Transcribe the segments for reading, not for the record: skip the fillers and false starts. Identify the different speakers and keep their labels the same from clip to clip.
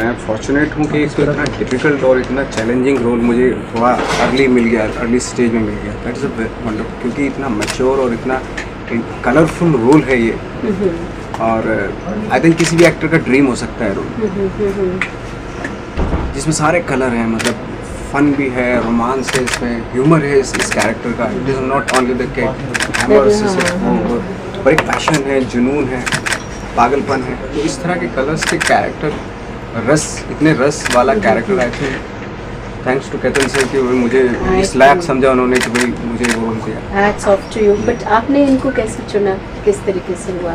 Speaker 1: मैं फॉर्चुनेट हूँ कि इसको इतना डिफ़िकल्ट और इतना चैलेंजिंग रोल मुझे थोड़ा अर्ली स्टेज में मिल गया। दैट इज़ अ वंडरफुल, क्योंकि इतना मैच्योर और इतना कलरफुल रोल है ये। और आई थिंक किसी भी एक्टर का ड्रीम हो सकता है रोल जिसमें सारे कलर हैं, मतलब फन भी है, रोमांस है, इसमें ह्यूमर है इस कैरेक्टर का। It is not only the और एक पैशन है, जुनून है, पागलपन है। तो इस तरह के कलर्स के कैरेक्टर, इतने रस वाला character I think thanks to Ketan sir कि वो मुझे इस लायक समझा उन्होंने कि भाई मुझे वो रोल दिया।
Speaker 2: Hats off to you. But आपने इनको कैसे चुना, किस तरीके से हुआ?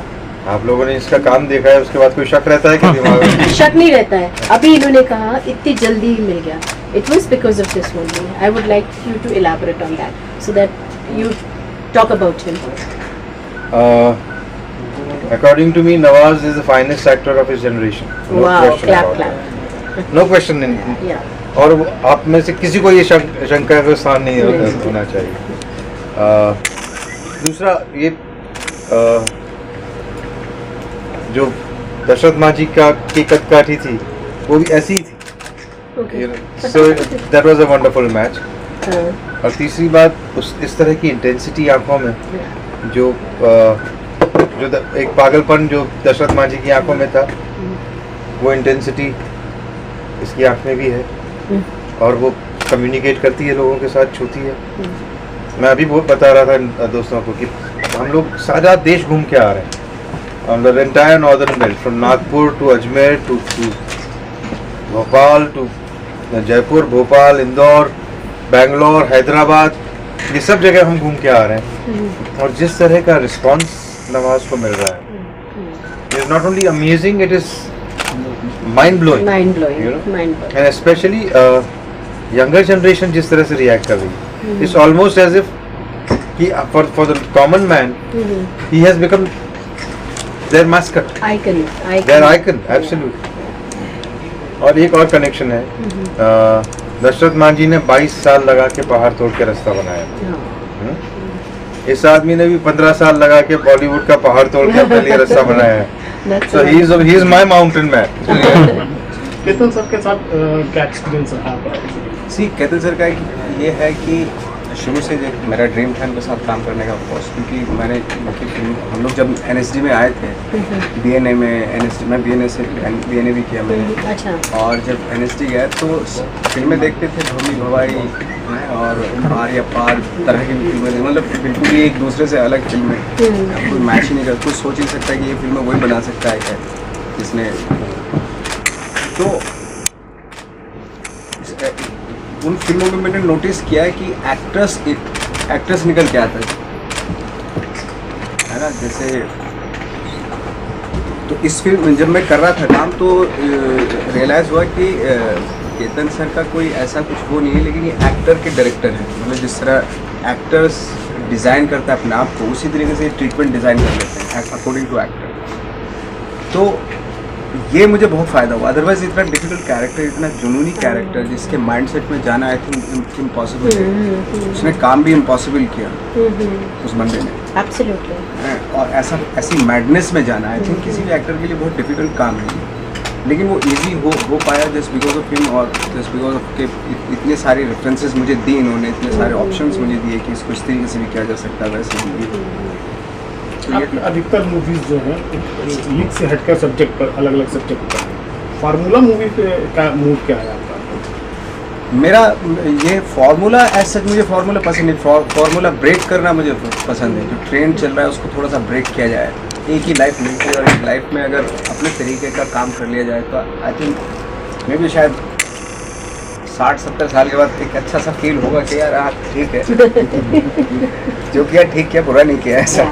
Speaker 3: आप लोगों ने इसका काम देखा है, उसके बाद कोई शक रहता है कि दिमाग में?
Speaker 2: शक नहीं रहता है। अभी इन्होंने कहा इतनी जल्दी ही मिल गया। It was because of this only. I would like you to elaborate on that so that you talk about him.
Speaker 3: According to me, Nawaz is the finest actor of his generation. No
Speaker 2: Wow,
Speaker 3: question
Speaker 2: clap,
Speaker 3: about
Speaker 2: clap.
Speaker 3: it. No question in
Speaker 2: Yeah.
Speaker 3: और आप में से किसी को ये शंका का स्थान नहीं होना चाहिए। दूसरा ये जो दशरथ मांझी का की कदकाठी थी वो भी ऐसी ही थी।
Speaker 2: Okay.
Speaker 3: So that was a wonderful match.
Speaker 2: हाँ.
Speaker 3: और तीसरी बात इस तरह की इंटेंसिटी आंखों में जो एक पागलपन जो दशरथ मांझी की आंखों में था, वो इंटेंसिटी इसकी आंख में भी है और वो कम्युनिकेट करती है, लोगों के साथ छूती है। मैं अभी बहुत बता रहा था दोस्तों को कि हम लोग सारा देश घूम के आ रहे हैं, on the entire northern belt, from Nagpur to Ajmer to Bhopal to Jaipur, Bhopal, Indore, Bangalore, Hyderabad, ये सब जगह हम घूम के आ रहे हैं। और जिस तरह का रिस्पॉन्स नवाज को मिल रहा है, it is not only amazing, it is mind blowing, and specially younger generation जिस तरह से रिएक्ट कर रही है, इट्स ऑलमोस्ट एज इफ कि फॉर द कॉमन मैन ही has become their mascot, their icon, absolute. और एक और कनेक्शन है, दशरथ मांझी ने 22 साल लगा के पहाड़ तोड़ के रास्ता बनाया। इस आदमी ने भी 15 साल लगा के बॉलीवुड का पहाड़ तोड़ के अपने लिए रास्ता बनाया है। So he is my mountain man.
Speaker 4: Ketan sir के साथ क्या एक्सपीरियंस रहा आपका?
Speaker 1: सी केतन सर का ये है कि शुरू से जो मेरा ड्रीम था उनके साथ काम करने का, ऑफकोर्स, क्योंकि हम लोग जब NSD में आए थे, BNA में NSD, मैं BNA भी किया मैंने।
Speaker 2: अच्छा।
Speaker 1: और जब NSD गए तो फिल्में देखते थे, भूमि भवाई और आर या पार तरह की फिल्में, मतलब बिल्कुल ही एक दूसरे से अलग फिल्में, कोई मैच ही नहीं कर, कोई सोच नहीं सकता कि ये फिल्में वही बना सकता है क्या जिसने। तो उन फिल्मों में मैंने नोटिस किया है कि एक्टर्स निकल के आता है ना। जैसे तो इस फिल्म जब मैं कर रहा था काम तो रियलाइज़ हुआ कि केतन सर का कोई ऐसा कुछ वो नहीं है, लेकिन ये एक्टर के डायरेक्टर हैं। मतलब जिस तरह एक्टर्स डिज़ाइन करता है अपने आप को, उसी तरीके से ट्रीटमेंट डिज़ाइन कर लेते हैं अकॉर्डिंग टू एक्टर। तो ये मुझे बहुत फ़ायदा हुआ। अदरवाइज इतना डिफिकल्ट कैरेक्टर, इतना जुनूनी कैरेक्टर जिसके माइंडसेट में जाना आई थिंक इम्पॉसिबल है। उसने काम भी इम्पॉसिबल किया उस बंदे ने,
Speaker 2: एब्सोल्युटली।
Speaker 1: और ऐसी मैडनेस में जाना आई थिंक किसी भी एक्टर के लिए बहुत डिफिकल्ट काम नहीं है, लेकिन वो इजी हो पाया जस्ट बिकॉज ऑफ हिम, और जस्ट बिकॉज ऑफ के इतने सारे रेफरेंसेस मुझे दिए इन्होंने, इतने सारे ऑप्शंस मुझे दिए कि इसको इस तरीके से भी किया जा सकता है, वैसे भी।
Speaker 4: आपकी अधिकतर मूवीज जो है लीग से हटकर सब्जेक्ट पर, अलग अलग सब्जेक्ट पर, फार्मूला मूवी पे का मूड क्या है आपका?
Speaker 1: मेरा ये फार्मूला ऐसा, मुझे फार्मूला पसंद नहीं। फार्मूला ब्रेक करना मुझे पसंद है। जो ट्रेंड चल रहा है उसको थोड़ा सा ब्रेक किया जाए। एक ही लाइफ मिलती है और एक लाइफ में अगर अपने तरीके का काम कर लिया जाए तो आई थिंक मे भी शायद 60-70 साल के बाद एक अच्छा सा फील होगा कि यार हाँ ठीक है जो किया ठीक किया, बुरा नहीं किया। ऐसा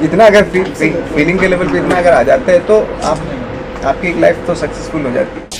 Speaker 1: इतना अगर फीलिंग के लेवल पे इतना अगर आ जाते हैं तो आपकी एक लाइफ तो सक्सेसफुल हो जाती है।